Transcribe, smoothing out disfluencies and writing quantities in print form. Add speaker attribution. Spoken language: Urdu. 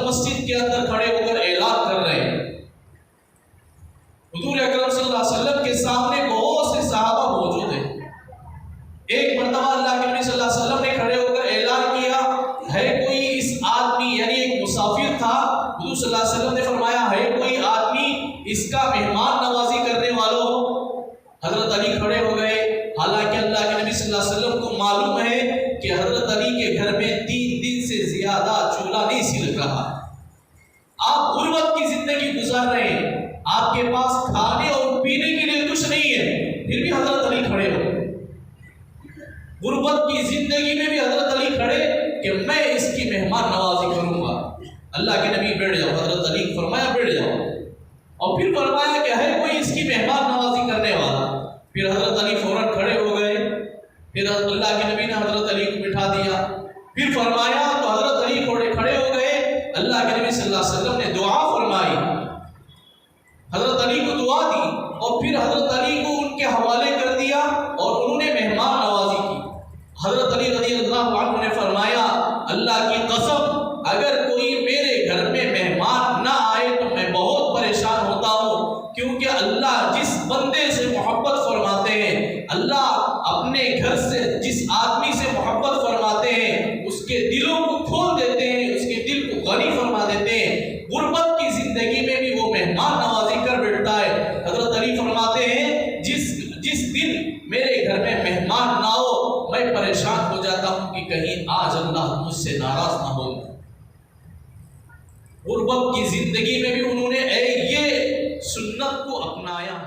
Speaker 1: مسجد کے اندر کھڑے ہو کر اعلان کر رہے ہیں. حضور اکرم صلی اللہ علیہ وسلم کے سامنے بہت سے صحابہ موجود ہیں. ایک مرتبہ اللہ کے نبی صلی اللہ علیہ وسلم نے کھڑے ہو کر اعلان کیا ہے کوئی اس آدمی، یعنی ایک مسافر تھا. حضور صلی اللہ علیہ وسلم نے فرمایا ہے کوئی آدمی اس کا مہمان نوازی کرنے والوں. حضرت علی کھڑے ہو گئے. حالانکہ اللہ کے نبی صلی اللہ علیہ وسلم کو معلوم ہے کہ حضرت علی کے گھر میں 3 دن سے زیادہ چولہا نہیں سلک رہا. آپ غربت کی زندگی گزار رہے ہیں، آپ کے پاس کھانے اور پینے کے لیے کچھ نہیں ہے، پھر بھی حضرت علی کھڑے ہو. غربت کی زندگی میں بھی حضرت علی کھڑے کہ میں اس کی مہمان نوازی کروں گا. اللہ کے نبی بیٹھ جاؤ. حضرت علی فرمایا بیٹھ جاؤ، اور پھر فرمایا کہ ہے کوئی اس کی مہمان نوازی کرنے والا. پھر حضرت علی فوراً کھڑے ہو گئے. پھر اللہ کے نبی نے حضرت علی کو بٹھا دیا. پھر فرمایا تو حضرت علی کھڑے ہو گئے. اللہ کے نبی صلی اللہ علیہ وسلم نے دعا فرمائی، حضرت علی کو دعا دی، اور پھر حضرت علی کو ان کے حوالے کر دیا اور انہوں نے مہمان نوازی کی. حضرت علی رضی اللہ عنہ نے فرمایا اللہ کی قسم اگر کوئی میرے گھر میں مہمان نہ آئے تو میں بہت پریشان ہوتا ہوں، کیونکہ اللہ جس بندے سے محبت فرماتے ہیں، اللہ اپنے گھر سے جس آدمی سے محبت فرماتے ہیں اس کے دلوں کو کھول دیتے ہیں، اس کے دل کو غنی فرما دیتے ہیں. غربت کی زندگی میں بھی وہ مہمان نوازی کر بیٹھتا ہے. حضرت علی فرماتے ہیں جس دن میرے گھر میں مہمان نہ ہو میں پریشان ہو جاتا ہوں کہ کہیں آج اللہ مجھ سے ناراض نہ ہو. غربت کی زندگی میں بھی انہوں نے یہ سنت کو اپنایا.